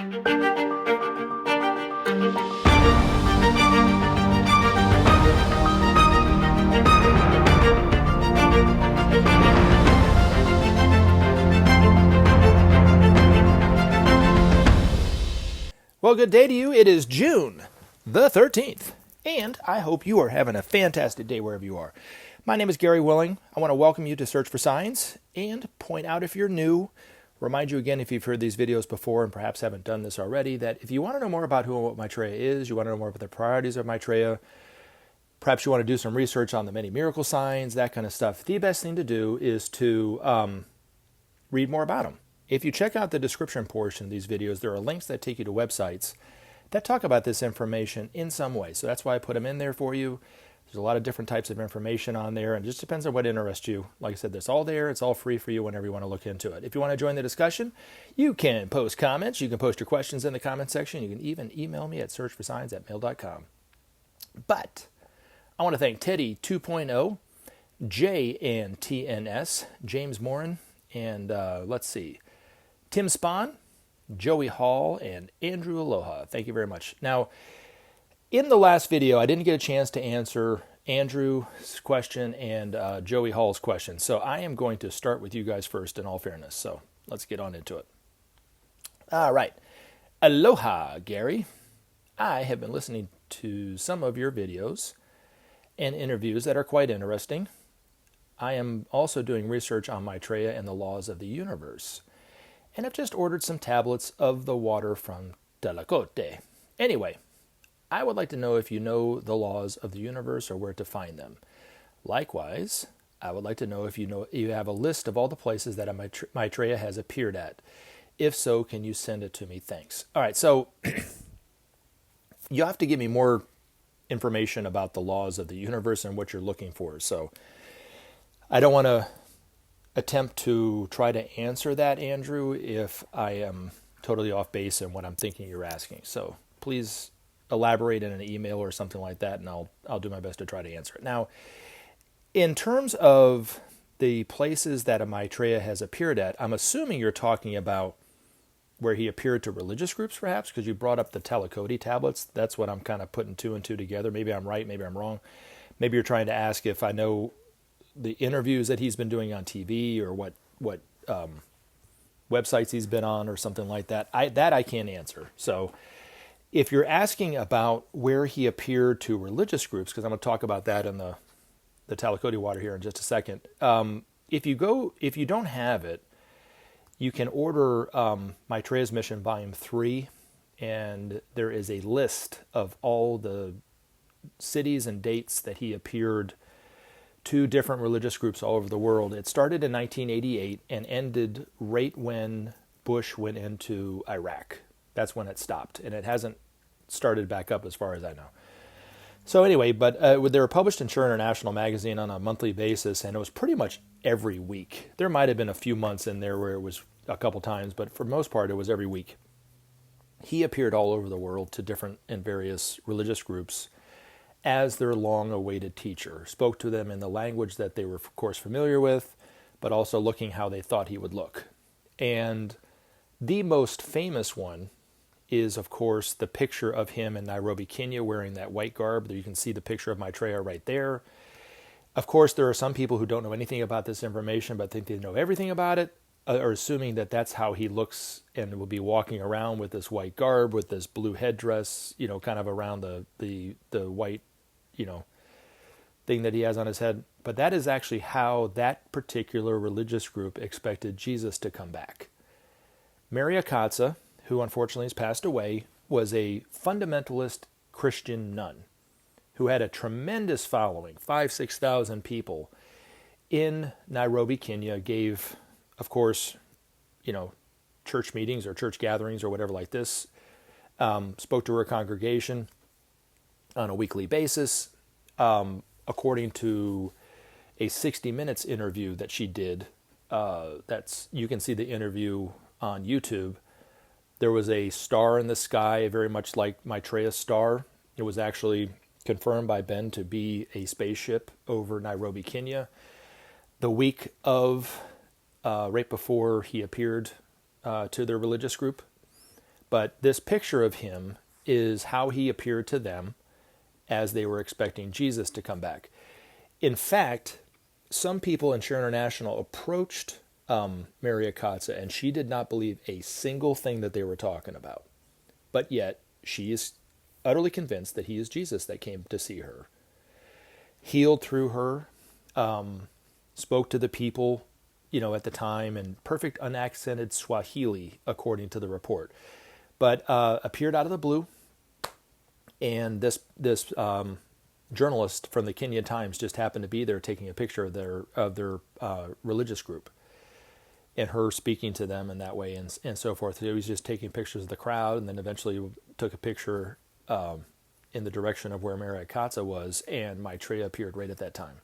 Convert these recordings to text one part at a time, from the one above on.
Well, good day to you. It is June the 13th, and I hope you are having a fantastic day wherever you are. My name is Gary Willing. I want to welcome you to Search for Signs and point out if you're new, remind you again if you've heard these videos before and perhaps haven't done this already, that if you want to know more about who and what Maitreya is, you want to know more about the priorities of Maitreya, perhaps you want to do some research on the many miracle signs, that kind of stuff, the best thing to do is to read more about them. If you check out the description portion of these videos, there are links that take you to websites that talk about this information in some way. So that's why I put them in there for you. There's a lot of different types of information on there, and it just depends on what interests you. Like I said, it's all there. It's all free for you whenever you want to look into it. If you want to join the discussion, you can post comments. You can post your questions in the comment section. You can even email me at searchforsigns@mail.com. But I want to thank Teddy 2.0, J and TNS, James Morin, and let's see, Tim Spahn, Joey Hall, and Andrew Aloha. Thank you very much. Now, in the last video, I didn't get a chance to answer Andrew's question and Joey Hall's question. So I am going to start with you guys first in all fairness. So let's get on into it. All right. Aloha, Gary. I have been listening to some of your videos and interviews that are quite interesting. I am also doing research on Maitreya and the laws of the universe. And I've just ordered some tablets of the water from Tlacote. Anyway, I would like to know if you know the laws of the universe or where to find them. Likewise, I would like to know if you have a list of all the places that Maitreya has appeared at. If so, can you send it to me? Thanks. All right, so you have to give me more information about the laws of the universe and what you're looking for. So I don't want to attempt to try to answer that, Andrew, if I am totally off base in what I'm thinking you're asking. So please elaborate in an email or something like that, and I'll do my best to try to answer it. Now, in terms of the places that a Maitreya has appeared at, I'm assuming you're talking about where he appeared to religious groups, perhaps, because you brought up the Tlacote tablets. That's what I'm kind of putting two and two together. Maybe I'm right, maybe I'm wrong. Maybe you're trying to ask if I know the interviews that he's been doing on TV or what websites he's been on or something like that. I can't answer. So if you're asking about where he appeared to religious groups, because I'm going to talk about that in the Tlacote water here in just a second. If you don't have it, you can order Maitreya's Mission Volume 3, and there is a list of all the cities and dates that he appeared to different religious groups all over the world. It started in 1988 and ended right when Bush went into Iraq. That's when it stopped, and it hasn't started back up as far as I know. So anyway, but they were published in Sure International magazine on a monthly basis, and it was pretty much every week. There might have been a few months in there where it was a couple times, but for the most part, it was every week. He appeared all over the world to different and various religious groups as their long-awaited teacher, spoke to them in the language that they were, of course, familiar with, but also looking how they thought he would look. And the most famous one is, of course, the picture of him in Nairobi, Kenya, wearing that white garb. There you can see the picture of Maitreya right there. Of course, there are some people who don't know anything about this information, but think they know everything about it, or assuming that that's how he looks and will be walking around with this white garb, with this blue headdress, kind of around the white thing that he has on his head. But that is actually how that particular religious group expected Jesus to come back. Mary Akatsa, who unfortunately has passed away, was a fundamentalist Christian nun who had a tremendous following, 5,000-6,000 people in Nairobi, Kenya, gave, of course, church meetings or church gatherings or whatever like this, spoke to her congregation on a weekly basis. According to a 60 Minutes interview that she did, you can see the interview on YouTube. There was a star in the sky, very much like Maitreya's star. It was actually confirmed by Ben to be a spaceship over Nairobi, Kenya. The week of, right before he appeared to their religious group. But this picture of him is how he appeared to them as they were expecting Jesus to come back. In fact, some people in Share International approached Maitreya, and she did not believe a single thing that they were talking about. But yet, she is utterly convinced that he is Jesus that came to see her. Healed through her, spoke to the people, at the time in perfect unaccented Swahili, according to the report. But appeared out of the blue, and this journalist from the Kenya Times just happened to be there taking a picture of their religious group, and her speaking to them in that way, and so forth. He was just taking pictures of the crowd, and then eventually took a picture in the direction of where Maitreya was, and Maitreya appeared right at that time.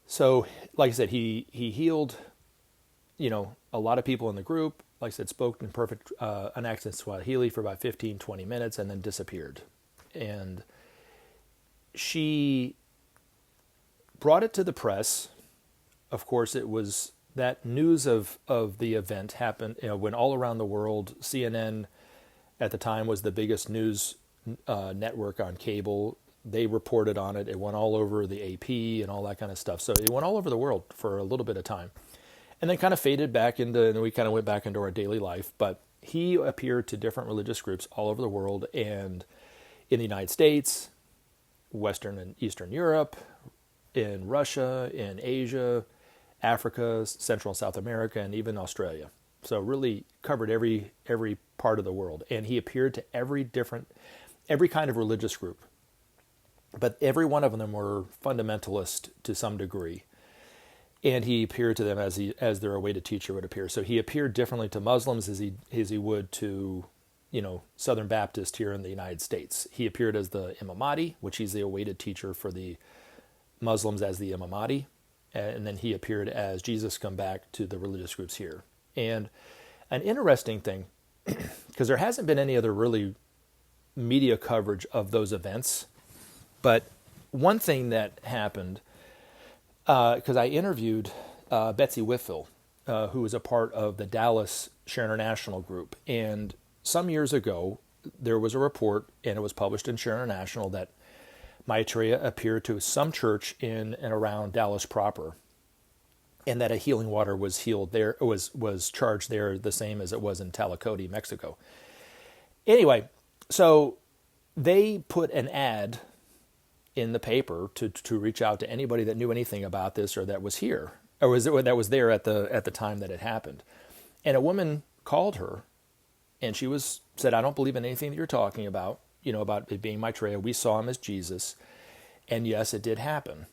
So, like I said, he healed, a lot of people in the group. Like I said, spoke in perfect unaccented Swahili for about 15, 20 minutes, and then disappeared. And she brought it to the press. Of course, it was that news of the event happened, when all around the world. CNN at the time was the biggest news network on cable. They reported on it. It went all over the AP and all that kind of stuff. So it went all over the world for a little bit of time. And then kind of faded back and we kind of went back into our daily life. But he appeared to different religious groups all over the world, and in the United States, Western and Eastern Europe, in Russia, in Asia, Africa, Central and South America, and even Australia. So really covered every part of the world. And he appeared to every kind of religious group. But every one of them were fundamentalist to some degree. And he appeared to them as their awaited teacher would appear. So he appeared differently to Muslims as he would to, Southern Baptist here in the United States. He appeared as the Imam Mahdi, which he's the awaited teacher for the Muslims as the Imam Mahdi. And then he appeared as Jesus come back to the religious groups here. And an interesting thing, because there hasn't been any other really media coverage of those events, but one thing that happened, because I interviewed Betsy Whitfield, who was a part of the Dallas Share International group. And some years ago, there was a report, and it was published in Share International, that Maitreya appeared to some church in and around Dallas proper, and that a healing water was charged there the same as it was in Tlacote, Mexico. Anyway, so they put an ad in the paper to reach out to anybody that knew anything about this or that was here or that was there at the time that it happened. And a woman called her, and she said, "I don't believe in anything that you're talking about, about it being Maitreya. We saw him as Jesus, and yes, it did happen."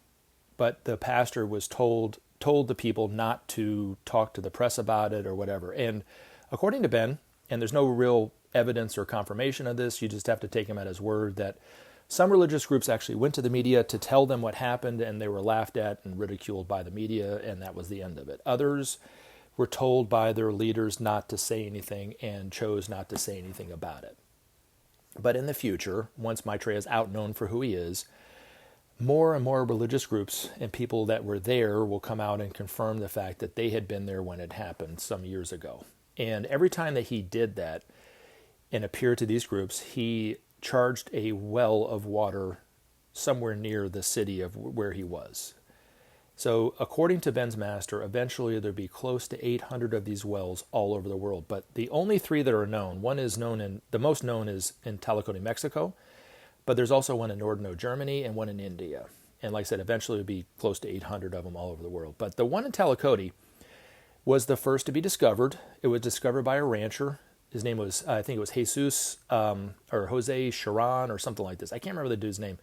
But the pastor was told the people not to talk to the press about it or whatever. And according to Ben, and there's no real evidence or confirmation of this, you just have to take him at his word, that some religious groups actually went to the media to tell them what happened, and they were laughed at and ridiculed by the media, and that was the end of it. Others were told by their leaders not to say anything and chose not to say anything about it. But in the future, once Maitreya is out known for who he is, more and more religious groups and people that were there will come out and confirm the fact that they had been there when it happened some years ago. And every time that he did that and appeared to these groups, he charged a well of water somewhere near the city of where he was. So according to Ben's master, eventually there'll be close to 800 of these wells all over the world. But the only three that are known, the most known is in Tlacote, Mexico, but there's also one in Nordno, Germany, and one in India. And like I said, eventually it'll be close to 800 of them all over the world. But the one in Tlacote was the first to be discovered. It was discovered by a rancher. His name was, I think it was Jesus or Jose Charan or something like this. I can't remember the dude's name.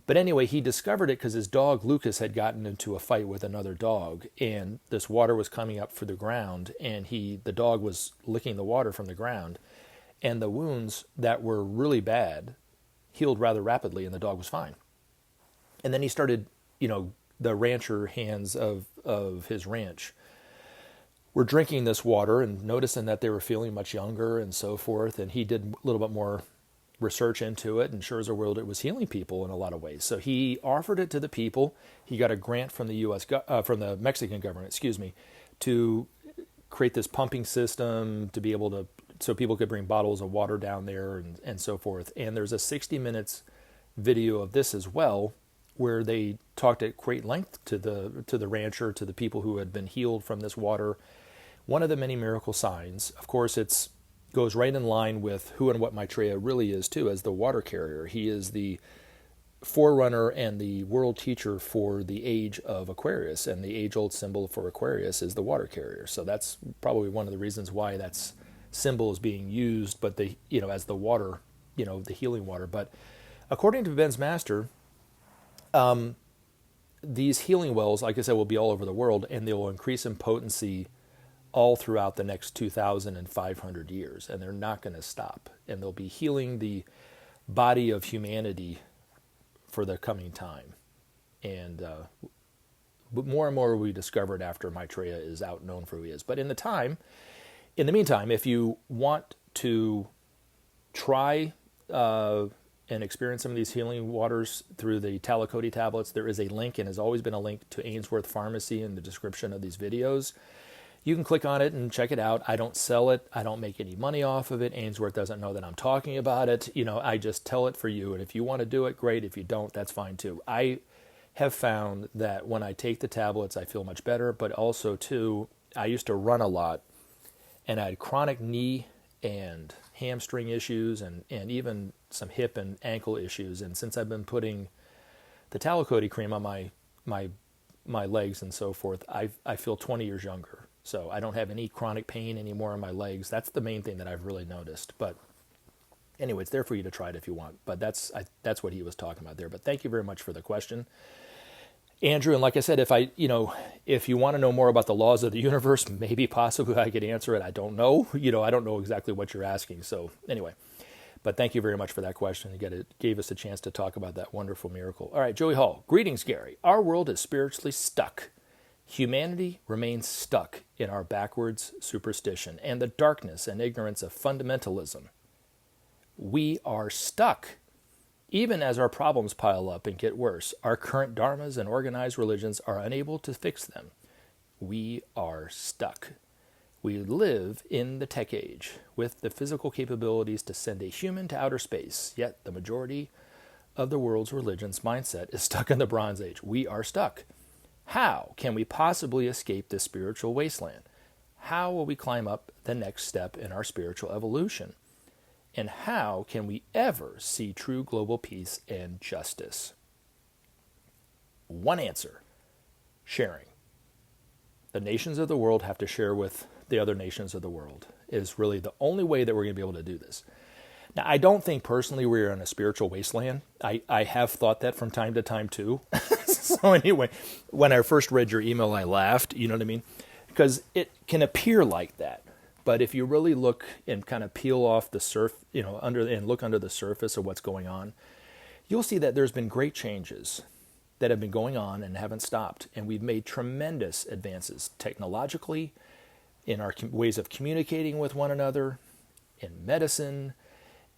But anyway, he discovered it because his dog Lucas had gotten into a fight with another dog, and this water was coming up through the ground, and the dog was licking the water from the ground, and the wounds that were really bad healed rather rapidly, and the dog was fine. And then he started, the rancher hands of his ranch were drinking this water and noticing that they were feeling much younger and so forth. And he did a little bit more research into it, and sure as a world, it was healing people in a lot of ways. So he offered it to the people. He got a grant from the from the Mexican government, to create this pumping system to be able so people could bring bottles of water down there and so forth. And there's a 60 minutes video of this as well, where they talked at great length to the rancher, to the people who had been healed from this water. One of the many miracle signs, of course, it's goes right in line with who and what Maitreya really is too, as the water carrier. He is the forerunner and the world teacher for the age of Aquarius, and the age-old symbol for Aquarius is the water carrier. So that's probably one of the reasons why that's symbol is being used, but as the water, the healing water. But according to Ben's master, these healing wells, like I said, will be all over the world, and they will increase in potency all throughout the next 2,500 years, and they're not going to stop. And they'll be healing the body of humanity for the coming time. And but more and more we discovered after Maitreya is out known for who he is. But in the meantime, if you want to try and experience some of these healing waters through the Tlacote tablets, there is a link, and has always been a link to Ainsworths Pharmacy in the description of these videos. You can click on it and check it out. I don't sell it. I don't make any money off of it. Ainsworth doesn't know that I'm talking about it. I just tell it for you. And if you want to do it, great. If you don't, that's fine too. I have found that when I take the tablets, I feel much better. But also too, I used to run a lot, and I had chronic knee and hamstring issues, and even some hip and ankle issues. And since I've been putting the Tlacote cream on my legs and so forth, I feel 20 years younger. So I don't have any chronic pain anymore in my legs. That's the main thing that I've really noticed. But anyway, it's there for you to try it if you want. But that's what he was talking about there. But thank you very much for the question, Andrew. And like I said, if you want to know more about the laws of the universe, maybe possibly I could answer it. I don't know. I don't know exactly what you're asking. So anyway, but thank you very much for that question. It gave us a chance to talk about that wonderful miracle. All right, Joey Hall. Greetings, Gary. Our world is spiritually stuck. Humanity remains stuck in our backwards superstition and the darkness and ignorance of fundamentalism. We are stuck. Even as our problems pile up and get worse, our current dharmas and organized religions are unable to fix them. We are stuck. We live in the tech age with the physical capabilities to send a human to outer space, yet the majority of the world's religion's mindset is stuck in the Bronze Age. We are stuck. How can we possibly escape this spiritual wasteland? How will we climb up the next step in our spiritual evolution? And how can we ever see true global peace and justice? One answer: sharing. The nations of the world have to share with the other nations of the world is really the only way that we're going to be able to do this. Now, I don't think personally we're in a spiritual wasteland. I have thought that from time to time too. So anyway, when I first read your email, I laughed, you know what I mean? Because it can appear like that. But if you really look and kind of peel off the look under the surface of what's going on, you'll see that there's been great changes that have been going on and haven't stopped. And we've made tremendous advances technologically, in our ways of communicating with one another, in medicine,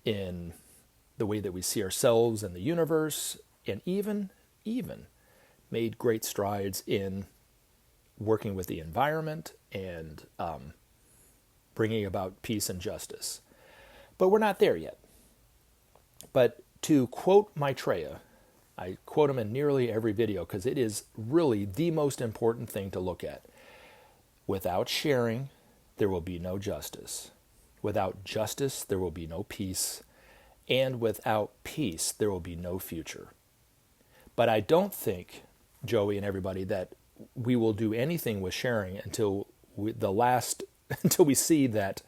in the way that we see ourselves and the universe, and even made great strides in working with the environment and bringing about peace and justice. But we're not there yet. But to quote Maitreya, I quote him in nearly every video because it is really the most important thing to look at. Without sharing, there will be no justice. Without justice, there will be no peace. And without peace, there will be no future. But I don't think, Joey and everybody, that we will do anything with sharing until we see that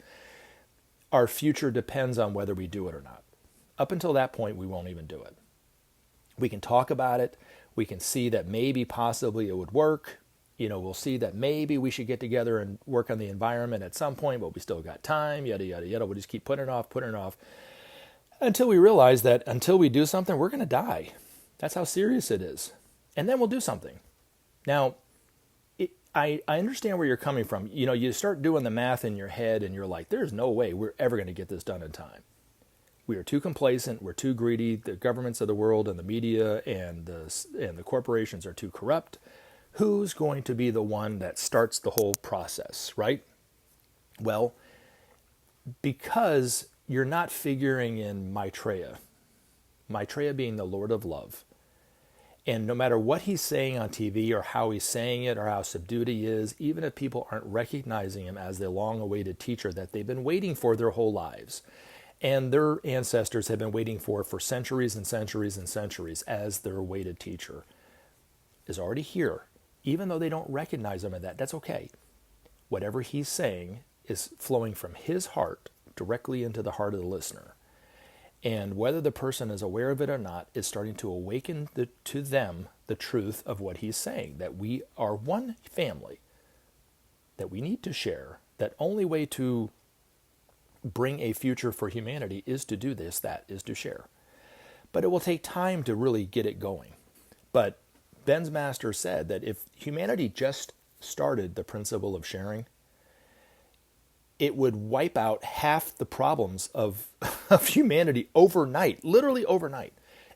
our future depends on whether we do it or not. Up until that point, we won't even do it. We can talk about it. We can see that maybe possibly it would work. We'll see that maybe we should get together and work on the environment at some point, but we still got time, yada, yada, yada. We'll just keep putting it off until we realize that until we do something, we're going to die. That's how serious it is. And then we'll do something. Now, I understand where you're coming from. You start doing the math in your head and you're like, there's no way we're ever going to get this done in time. We are too complacent. We're too greedy. The governments of the world and the media and the corporations are too corrupt. Who's going to be the one that starts the whole process, right? Well, because you're not figuring in Maitreya, Maitreya being the Lord of Love. And no matter what he's saying on TV or how he's saying it or how subdued he is, even if people aren't recognizing him as the long-awaited teacher that they've been waiting for their whole lives, and their ancestors have been waiting for centuries and centuries and centuries as their awaited teacher, is already here. Even though they don't recognize him as that, that's okay. Whatever he's saying is flowing from his heart directly into the heart of the listener. And whether the person is aware of it or not, is starting to awaken to them the truth of what he's saying, that we are one family, that we need to share, that only way to bring a future for humanity is to do this, that is to share. But it will take time to really get it going. But Ben's master said that if humanity just started the principle of sharing, it would wipe out half the problems of humanity overnight, literally overnight.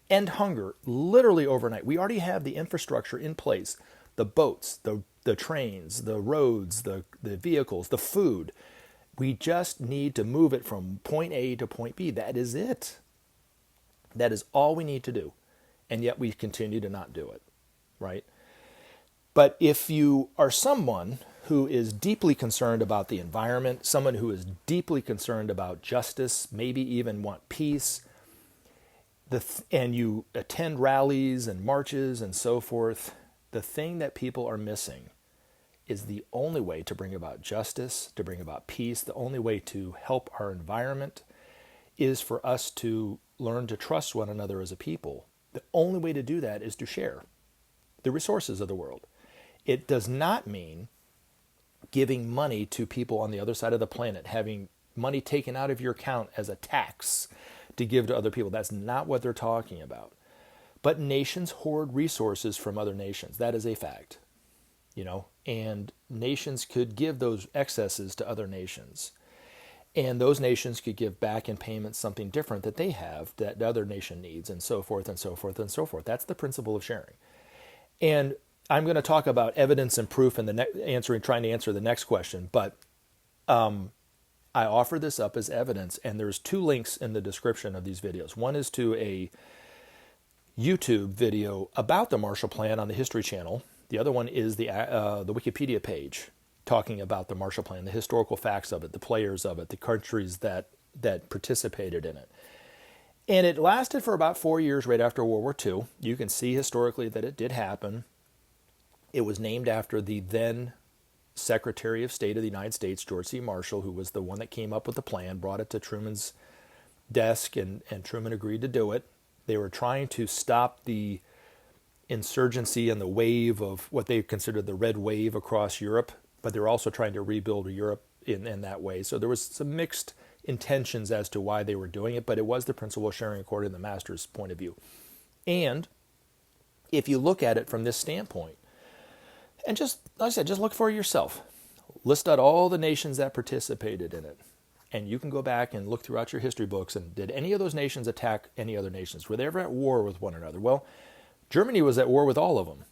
End hunger, literally overnight. We already have the infrastructure in place, the boats, the trains, the roads, the vehicles, the food. We just need to move it from point A to point B. That is it. That is all we need to do. And yet we continue to not do it, right? But if you are someone who is deeply concerned about the environment, someone who is deeply concerned about justice, maybe even want peace, and you attend rallies and marches and so forth, the thing that people are missing is the only way to bring about justice, to bring about peace, the only way to help our environment is for us to learn to trust one another as a people. The only way to do that is to share the resources of the world. It does not mean giving money to people on the other side of the planet, having money taken out of your account as a tax to give to other people. That's not what they're talking about. But nations hoard resources from other nations. That is a fact, and nations could give those excesses to other nations. And those nations could give back in payment something different that they have that the other nation needs, and so forth and so forth and so forth. That's the principle of sharing. And I'm going to talk about evidence and proof in trying to answer the next question, but I offer this up as evidence, and there's 2 links in the description of these videos. One is to a YouTube video about the Marshall Plan on the History Channel. The other one is the Wikipedia page talking about the Marshall Plan, the historical facts of it, the players of it, the countries that participated in it. And it lasted for about 4 years right after World War II. You can see historically that it did happen. It was named after the then Secretary of State of the United States, George C. Marshall, who was the one that came up with the plan, brought it to Truman's desk, and Truman agreed to do it. They were trying to stop the insurgency and the wave of what they considered the Red Wave across Europe, but they were also trying to rebuild Europe in that way. So there was some mixed intentions as to why they were doing it, but it was the principle of sharing according to the master's point of view. And if you look at it from this standpoint, and just, like I said, just look for it yourself. List out all the nations that participated in it. And you can go back and look throughout your history books, and did any of those nations attack any other nations? Were they ever at war with one another? Well, Germany was at war with all of them,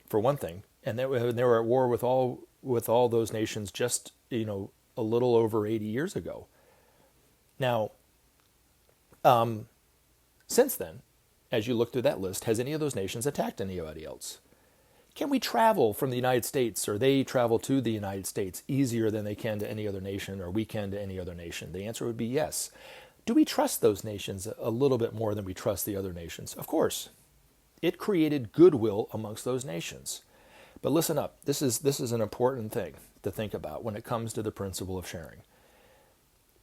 for one thing. And they were at war with all those nations just, a little over 80 years ago. Now, since then, as you look through that list, has any of those nations attacked anybody else? Can we travel from the United States, or they travel to the United States easier than they can to any other nation, or we can to any other nation? The answer would be yes. Do we trust those nations a little bit more than we trust the other nations? Of course. It created goodwill amongst those nations. But listen up. This is an important thing to think about when it comes to the principle of sharing.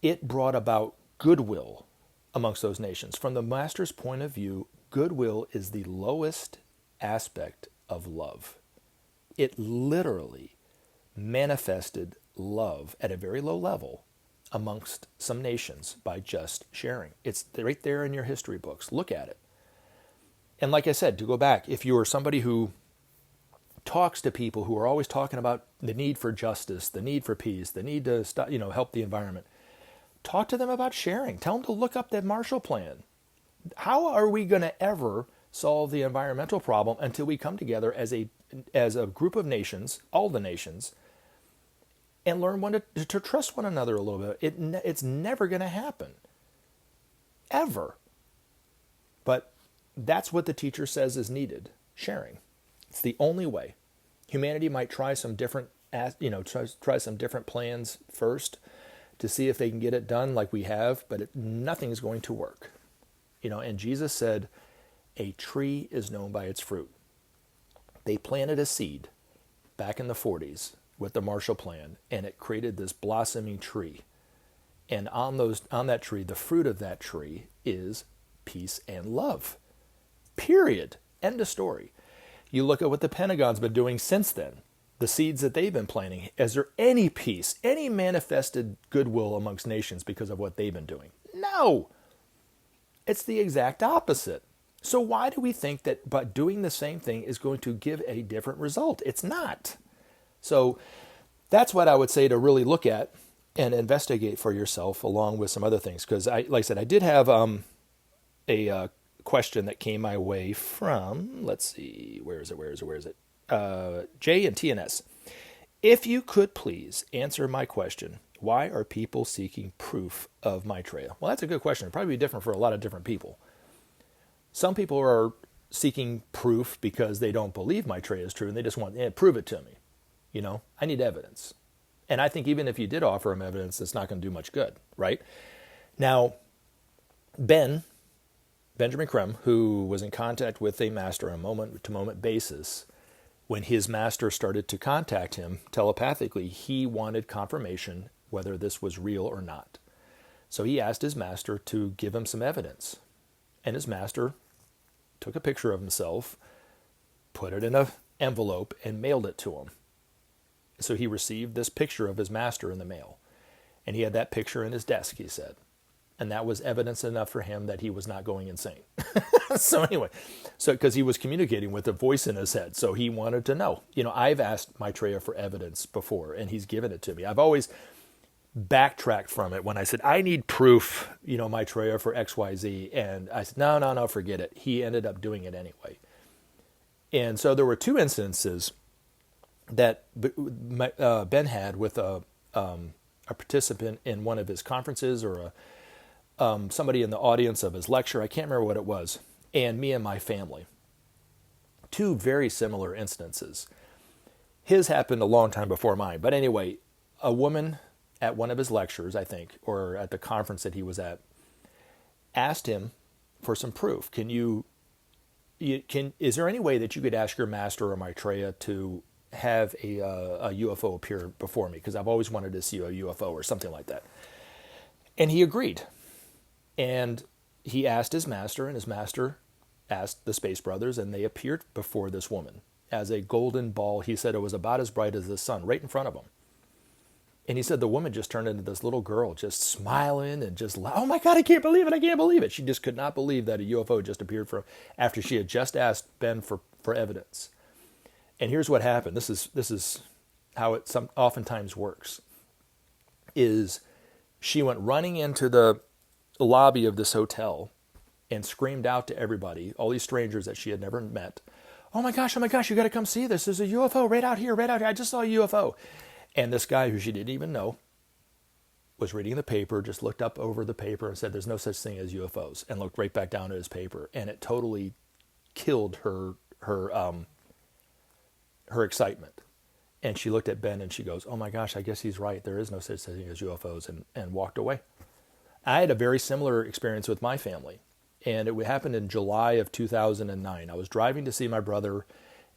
It brought about goodwill amongst those nations. From the master's point of view, goodwill is the lowest aspect of love. It literally manifested love at a very low level amongst some nations by just sharing. It's right there in your history books. Look at it. And like I said, to go back, if you are somebody who talks to people who are always talking about the need for justice, the need for peace, the need to stop, help the environment, talk to them about sharing. Tell them to look up that Marshall Plan. How are we going to ever solve the environmental problem until we come together as a group of nations, all the nations, and learn to trust one another a little bit. It's never going to happen, ever. But that's what the teacher says is needed, sharing. It's the only way. Humanity might try some different, try some different plans first to see if they can get it done like we have, but nothing's going to work. And Jesus said, a tree is known by its fruit. They planted a seed back in the 40s with the Marshall Plan, and it created this blossoming tree. And on that tree, the fruit of that tree is peace and love. Period. End of story. You look at what the Pentagon's been doing since then, the seeds that they've been planting. Is there any peace, any manifested goodwill amongst nations because of what they've been doing? No. It's the exact opposite. So why do we think that by doing the same thing is going to give a different result? It's not. So that's what I would say to really look at and investigate for yourself, along with some other things. Because like I said, I did have a question that came my way from, let's see, where is it? J and TNS. If you could please answer my question, why are people seeking proof of Maitreya? Well, that's a good question. It'd probably be different for a lot of different people. Some people are seeking proof because they don't believe Maitreya is true and they just want, prove it to me. I need evidence. And I think even if you did offer them evidence, it's not going to do much good, right? Now, Benjamin Creme, who was in contact with a master on a moment-to-moment basis, when his master started to contact him telepathically, he wanted confirmation whether this was real or not. So he asked his master to give him some evidence. And his master took a picture of himself, put it in an envelope, and mailed it to him. So he received this picture of his master in the mail. And he had that picture in his desk, he said. And that was evidence enough for him that he was not going insane. So anyway, because he was communicating with a voice in his head. So he wanted to know. I've asked Maitreya for evidence before, and he's given it to me. I've always backtracked from it when I said, I need proof, Maitreya for XYZ. And I said, no, forget it. He ended up doing it anyway. And so there were two instances that Ben had with a participant in one of his conferences or somebody in the audience of his lecture. I can't remember what it was. And me and my family. Two very similar instances. His happened a long time before mine. But anyway, a woman at one of his lectures, I think, or at the conference that he was at, asked him for some proof. Is there any way that you could ask your master or Maitreya to have a UFO appear before me? Because I've always wanted to see a UFO or something like that. And he agreed. And he asked his master, and his master asked the Space Brothers, and they appeared before this woman as a golden ball. He said it was about as bright as the sun, right in front of him. And he said the woman just turned into this little girl, just smiling and just, oh my God, I can't believe it. She just could not believe that a UFO just appeared after she had just asked Ben for evidence. And here's what happened. This is how it oftentimes works. Is she went running into the lobby of this hotel and screamed out to everybody, all these strangers that she had never met, oh my gosh, you got to come see this. There's a UFO right out here. I just saw a UFO. And this guy who she didn't even know was reading the paper, just looked up over the paper and said, there's no such thing as UFOs, and looked right back down at his paper. And it totally killed her excitement. And she looked at Ben and she goes, oh my gosh, I guess he's right. There is no such thing as UFOs, and walked away. I had a very similar experience with my family. And it happened in July of 2009. I was driving to see my brother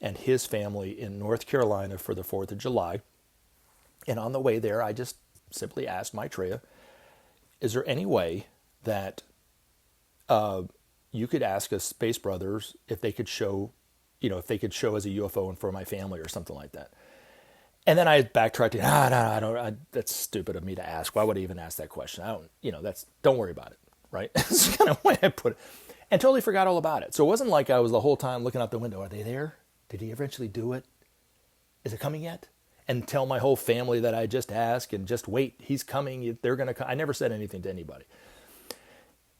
and his family in North Carolina for the 4th of July. And on the way there, I just simply asked Maitreya, is there any way that you could ask us Space Brothers if they could show as a UFO for my family or something like that? And then I backtracked. That's stupid of me to ask. Why would I even ask that question? Don't worry about it, right? That's kind of the way I put it. And totally forgot all about it. So it wasn't like I was the whole time looking out the window. Are they there? Did he eventually do it? Is it coming yet? And tell my whole family that I just asked and just wait, he's coming, they're going to come. I never said anything to anybody.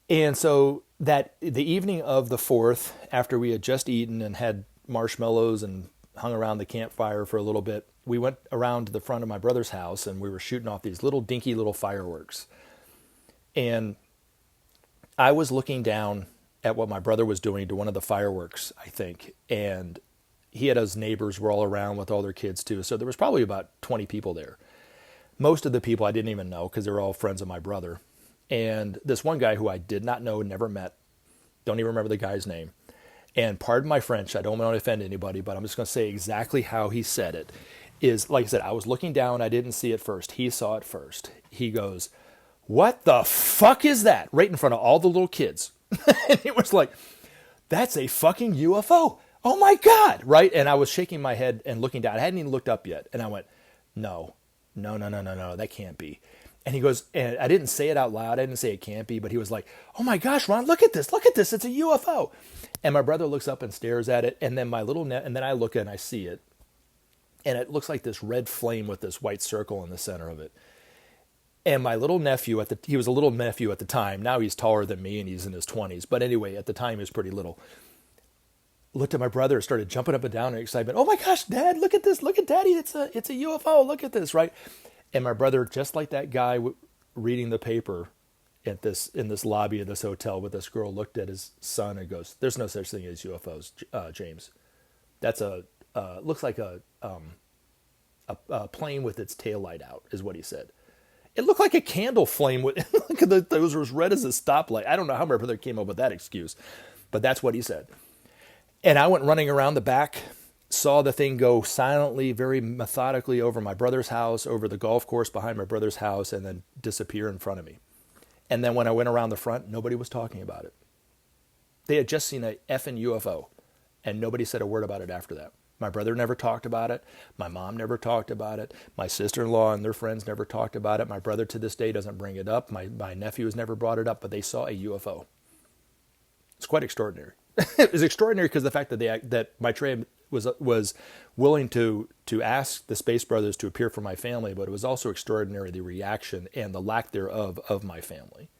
And so that the evening of the 4th, after we had just eaten and had marshmallows and hung around the campfire for a little bit, we went around to the front of my brother's house and we were shooting off these little dinky little fireworks. And I was looking down at what my brother was doing to one of the fireworks, I think. And he had his neighbors were all around with all their kids too. So there was probably about 20 people there. Most of the people I didn't even know because they were all friends of my brother. And this one guy who I did not know, never met, don't even remember the guy's name. And pardon my French, I don't want to offend anybody, but I'm just going to say exactly how he said it. Is, like I said, I was looking down, I didn't see it first. He saw it first. He goes, "What the fuck is that?" Right in front of all the little kids. And it was like, "That's a fucking UFO. Oh my God," right? And I was shaking my head and looking down. I hadn't even looked up yet. And I went, no, that can't be. And he goes, and I didn't say it out loud. I didn't say it can't be, but he was like, "Oh my gosh, Ron, look at this. It's a UFO." And my brother looks up and stares at it. And then and then I look and I see it. And it looks like this red flame with this white circle in the center of it. And my little nephew he was a little nephew at the time. Now he's taller than me and he's in his 20s. But anyway, at the time he was pretty little. Looked at my brother and started jumping up and down in excitement. "Oh my gosh, Dad, look at this. Look at Daddy. It's a UFO. Look at this," right? And my brother, just like that guy reading the paper in this lobby of this hotel with this girl, looked at his son and goes, "There's no such thing as UFOs, James. That's looks like a plane with its tail light out," is what he said. It looked like a candle flame with it was as red as a stoplight. I don't know how my brother came up with that excuse, but that's what he said. And I went running around the back, saw the thing go silently, very methodically over my brother's house, over the golf course behind my brother's house, and then disappear in front of me. And then when I went around the front, nobody was talking about it. They had just seen a effing UFO, and nobody said a word about it after that. My brother never talked about it. My mom never talked about it. My sister-in-law and their friends never talked about it. My brother to this day doesn't bring it up. My nephew has never brought it up, but they saw a UFO. It's quite extraordinary. It was extraordinary because the fact that Maitreya was willing to ask the Space Brothers to appear for my family, but it was also extraordinary the reaction and the lack thereof of my family.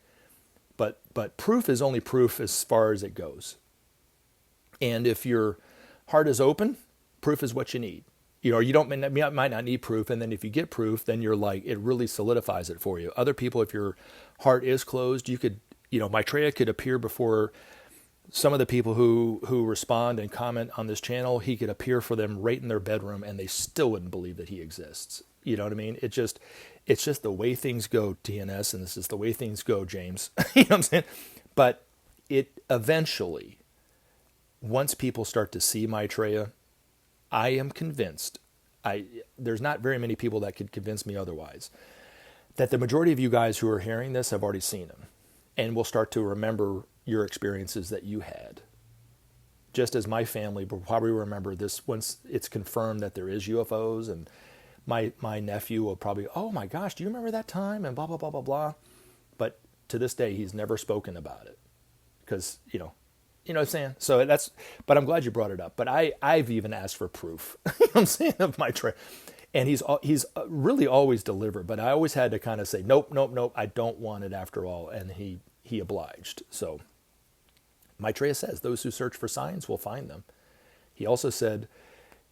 But proof is only proof as far as it goes. And if your heart is open, proof is what you need. You might not need proof, and then if you get proof, then you're like, it really solidifies it for you. Other people, if your heart is closed, Maitreya could appear before some of the people who respond and comment on this channel. He could appear for them right in their bedroom, and they still wouldn't believe that he exists. You know what I mean? It's just the way things go, TNS, and this is the way things go, James. You know what I'm saying? But it eventually, once people start to see Maitreya, I am convinced, there's not very many people that could convince me otherwise, that the majority of you guys who are hearing this have already seen him and will start to remember your experiences that you had. Just as my family will probably remember this once it's confirmed that there is UFOs, and my nephew will probably, "Oh my gosh, do you remember that time?" and blah, blah, blah, blah, blah. But to this day, he's never spoken about it because, you know what I'm saying? So but I'm glad you brought it up. But I've even asked for proof, you know what I'm saying, of Maitreya. And he's really always delivered. But I always had to kind of say, nope, I don't want it after all. And he obliged. So Maitreya says, those who search for signs will find them. He also said,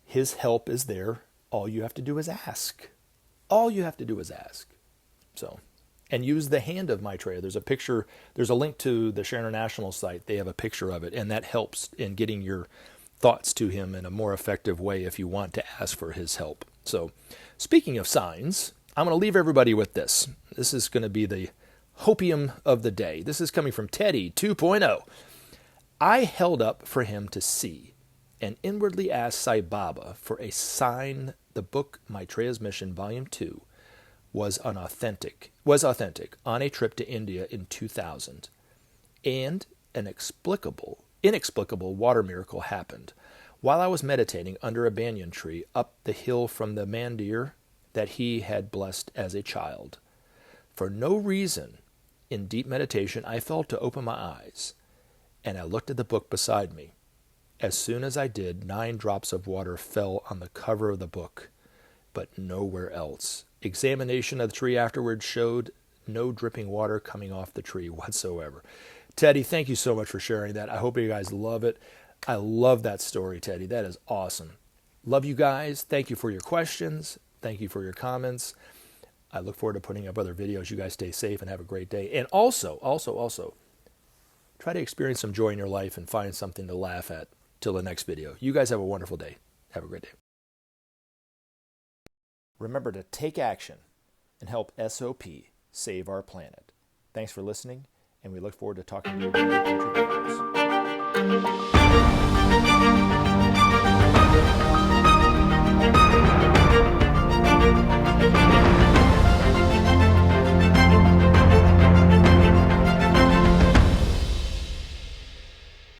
his help is there. All you have to do is ask. All you have to do is ask. So, and use the hand of Maitreya. There's a link to the Share International site. They have a picture of it, and that helps in getting your thoughts to him in a more effective way if you want to ask for his help. So, speaking of signs, I'm going to leave everybody with this. This is going to be the hopium of the day. This is coming from Teddy 2.0. I held up for him to see and inwardly asked Sai Baba for a sign the book Maitreya's Mission Volume 2 was authentic on a trip to India in 2000. And an inexplicable water miracle happened while I was meditating under a banyan tree up the hill from the mandir that he had blessed as a child. For no reason, in deep meditation, I felt to open my eyes, and I looked at the book beside me. As soon as I did, 9 drops of water fell on the cover of the book, but nowhere else. Examination of the tree afterwards showed no dripping water coming off the tree whatsoever. Teddy, thank you so much for sharing that. I hope you guys love it. I love that story, Teddy. That is awesome. Love you guys. Thank you for your questions. Thank you for your comments. I look forward to putting up other videos. You guys stay safe and have a great day. And also, try to experience some joy in your life and find something to laugh at till the next video. You guys have a wonderful day. Have a great day. Remember to take action and help SOP save our planet. Thanks for listening, and we look forward to talking to you again in future videos.